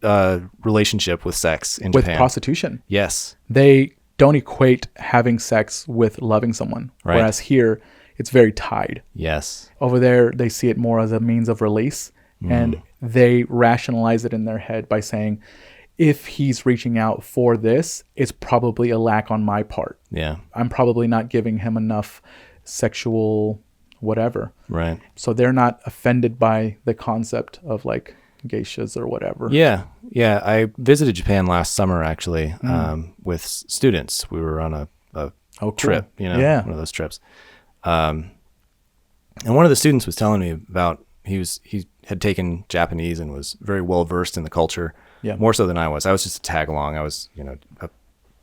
relationship with sex in Japan. With prostitution. Yes. They don't equate having sex with loving someone. Right. Whereas here, it's very tied. Yes. Over there, they see it more as a means of release. And they rationalize it in their head by saying, if he's reaching out for this, it's probably a lack on my part. Yeah. I'm probably not giving him enough sexual whatever. Right. So they're not offended by the concept of like geishas or whatever. Yeah. Yeah. I visited Japan last summer, actually, with students. We were on a Cool. trip, one of those trips. And one of the students was telling me about, he had taken Japanese and was very well versed in the culture. Yeah. More so than I was. I was just a tag along. I was, a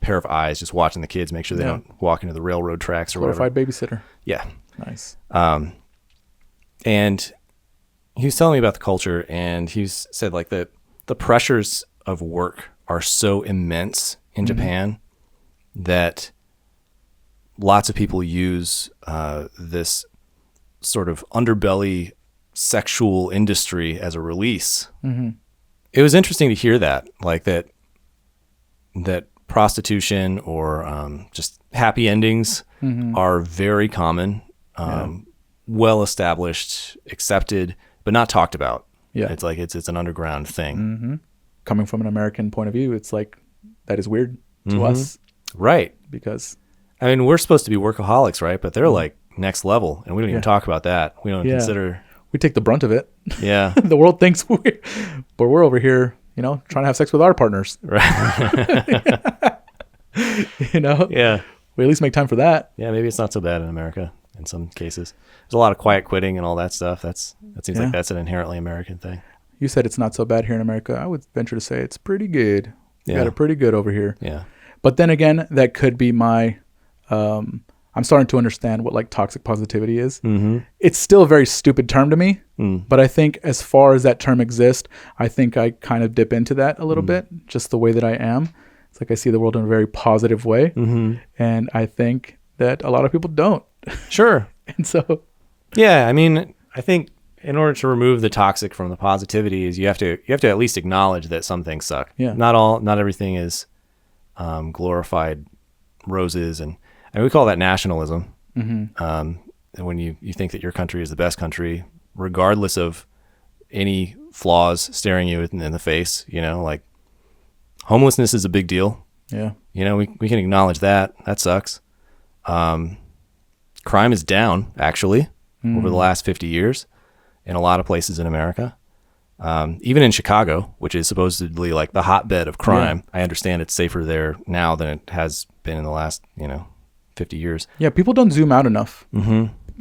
pair of eyes just watching the kids, make sure they don't walk into the railroad tracks or Glorified whatever. babysitter. Yeah. Nice. And he was telling me about the culture, and he said like the pressures of work are so immense in Japan that lots of people use this sort of underbelly sexual industry as a release. It was interesting to hear that, like that prostitution or just happy endings are very common, well established, accepted, but not talked about. Yeah, it's like it's an underground thing. Coming from an American point of view, it's like that is weird to us, right? Because I mean, we're supposed to be workaholics, right? But they're like next level, and we don't even talk about that. We don't consider. We take the brunt of it. Yeah. The world thinks but we're over here, trying to have sex with our partners. Right. Yeah. We at least make time for that. Yeah, maybe it's not so bad in America in some cases. There's a lot of quiet quitting and all that stuff. That seems like that's an inherently American thing. You said it's not so bad here in America. I would venture to say it's pretty good. We got it pretty good over here. Yeah. But then again, that could be my I'm starting to understand what like toxic positivity is. It's still a very stupid term to me, but I think as far as that term exists, I think I kind of dip into that a little bit, just the way that I am. It's like I see the world in a very positive way, and I think that a lot of people don't. Sure. And so, yeah, I mean, I think in order to remove the toxic from the positivity is you have to at least acknowledge that some things suck. Yeah. Not everything is glorified roses and we call that nationalism. When you think that your country is the best country, regardless of any flaws staring you in the face, like homelessness is a big deal. Yeah. We can acknowledge that. That sucks. Crime is down actually over the last 50 years in a lot of places in America. Even in Chicago, which is supposedly like the hotbed of crime. I understand it's safer there now than it has been in the last, 50 years. Yeah, people don't zoom out enough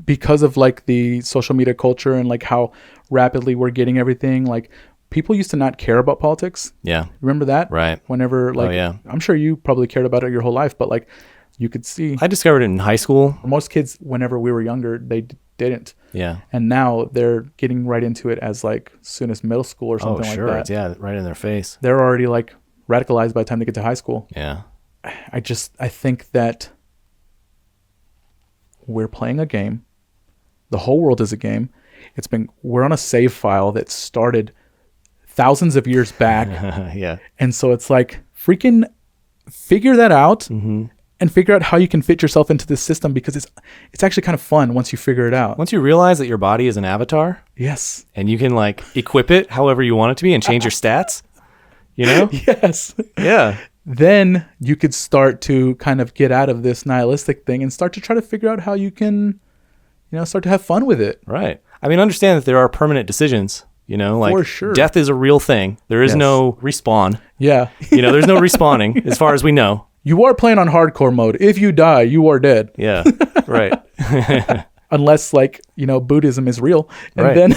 because of like the social media culture and like how rapidly we're getting everything. Like people used to not care about politics. Yeah. Remember that? Right. Whenever like, I'm sure you probably cared about it your whole life, but like you could see. I discovered it in high school. Most kids, whenever we were younger, they didn't. Yeah. And now they're getting right into it as like soon as middle school or something like that. Yeah, right in their face. They're already like radicalized by the time they get to high school. Yeah. I think that we're playing a game. The whole world is a game. We're on a save file that started thousands of years back. Yeah. And so it's like freaking figure that out and figure out how you can fit yourself into this system, because it's actually kind of fun once you figure it out. Once you realize that your body is an avatar, Yes. and you can like equip it however you want it to be and change your stats, you know? Yes. Yeah. Then you could start to kind of get out of this nihilistic thing and start to try to figure out how you can, start to have fun with it. Right. I mean, understand that there are permanent decisions, like For sure. death is a real thing. There is Yes. no respawn. Yeah. There's no respawning as far as we know. You are playing on hardcore mode. If you die, you are dead. Yeah. Right. Unless Buddhism is real. And Right. then,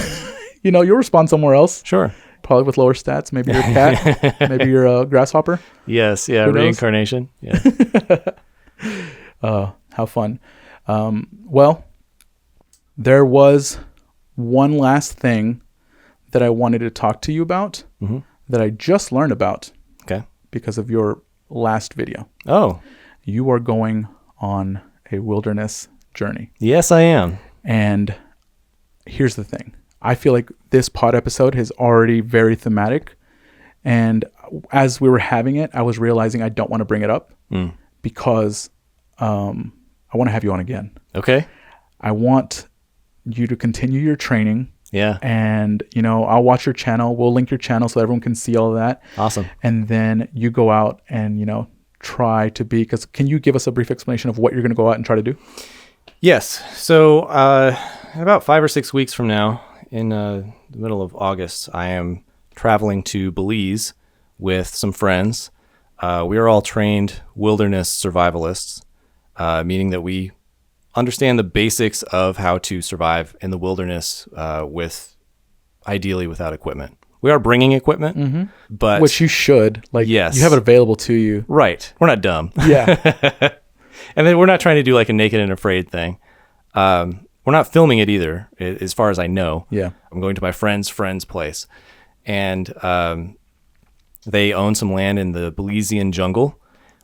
you'll respawn somewhere else. Sure. Probably with lower stats. Maybe you're a cat. Maybe you're a grasshopper. Yes. Yeah. Who knows? Reincarnation. Yeah. How fun. Well, there was one last thing that I wanted to talk to you about that I just learned about Okay. because of your last video. Oh, You are going on a wilderness journey. yes, I am. And here's the thing. I feel like this pod episode is already very thematic. And as we were having it, I was realizing I don't want to bring it up because I want to have you on again. Okay. I want you to continue your training. Yeah. And, I'll watch your channel. We'll link your channel so everyone can see all of that. Awesome. And then you go out and, try to be, because can you give us a brief explanation of what you're going to go out and try to do? Yes. So about 5 or 6 weeks from now, in the middle of August, I am traveling to Belize with some friends. We are all trained wilderness survivalists, meaning that we understand the basics of how to survive in the wilderness ideally without equipment. We are bringing equipment, but... Which you should. Yes. You have it available to you. Right. We're not dumb. Yeah. And then we're not trying to do like a naked and afraid thing. We're not filming it either, as far as I know. Yeah. I'm going to my friend's place. And they own some land in the Belizean jungle.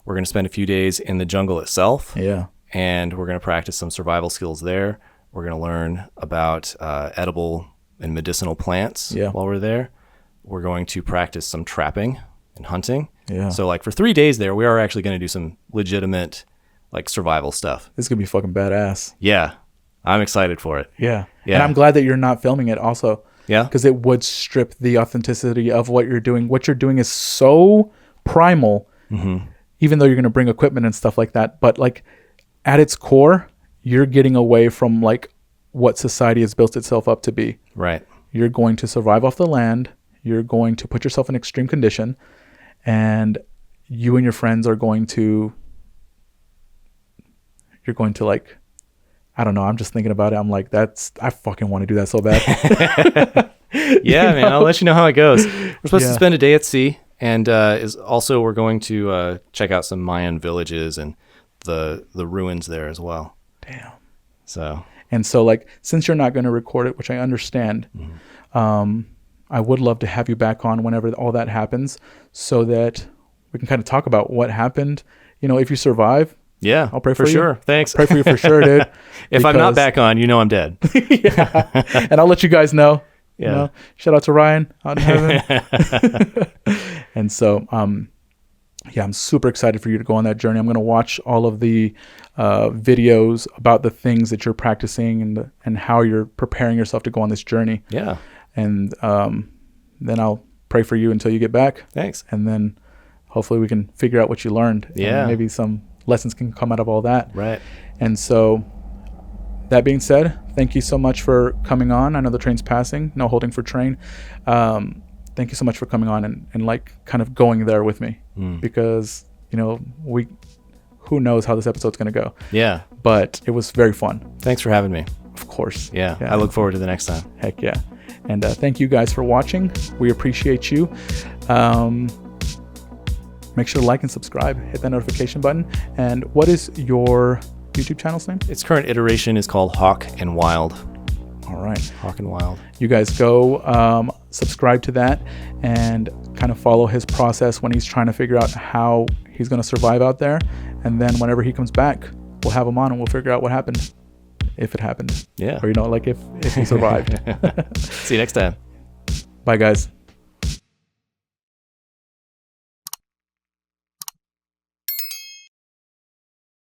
We're going to spend a few days in the jungle itself. Yeah. And we're going to practice some survival skills there. We're going to learn about edible and medicinal plants while we're there. We're going to practice some trapping and hunting. Yeah. So like for 3 days there, we are actually going to do some legitimate like survival stuff. This is going to be fucking badass. Yeah. I'm excited for it. Yeah. Yeah. And I'm glad that you're not filming it also. Yeah. Because it would strip the authenticity of what you're doing. What you're doing is so primal, even though you're going to bring equipment and stuff like that. But like at its core, you're getting away from like what society has built itself up to be. Right. You're going to survive off the land. You're going to put yourself in extreme condition, and you and your friends are going to, like, I don't know. I'm just thinking about it. I'm like, I fucking want to do that so bad. Yeah, man. I'll let you know how it goes. We're supposed to spend a day at sea, and we're going to check out some Mayan villages and the ruins there as well. Damn. So like, since you're not going to record it, which I understand, I would love to have you back on whenever all that happens, so that we can kind of talk about what happened. If you survive, yeah, I'll pray for you. Sure. Thanks. Pray for you for sure, dude. If I'm not back on, I'm dead. Yeah. And I'll let you guys know. Yeah. Shout out to Ryan out in heaven. And so, I'm super excited for you to go on that journey. I'm going to watch all of the videos about the things that you're practicing and how you're preparing yourself to go on this journey. Yeah. And then I'll pray for you until you get back. Thanks. And then hopefully we can figure out what you learned. Yeah. And maybe some lessons can come out of all that. Right. And so, that being said, thank you so much for coming on. I know the train's passing. No holding for train. Thank you so much for coming on and like kind of going there with me, because who knows how this episode's going to go. Yeah. But it was very fun. Thanks for having me. Of course. Yeah. I look forward to the next time. Heck yeah. And thank you guys for watching. We appreciate you. Make sure to like and subscribe. Hit that notification button. And what is your YouTube channel's name? Its current iteration is called Hawk and Wild. All right. Hawk and Wild. You guys go subscribe to that and kind of follow his process when he's trying to figure out how he's going to survive out there. And then whenever he comes back, we'll have him on and we'll figure out what happened. If it happened. Yeah. Or, like if he survived. See you next time. Bye, guys.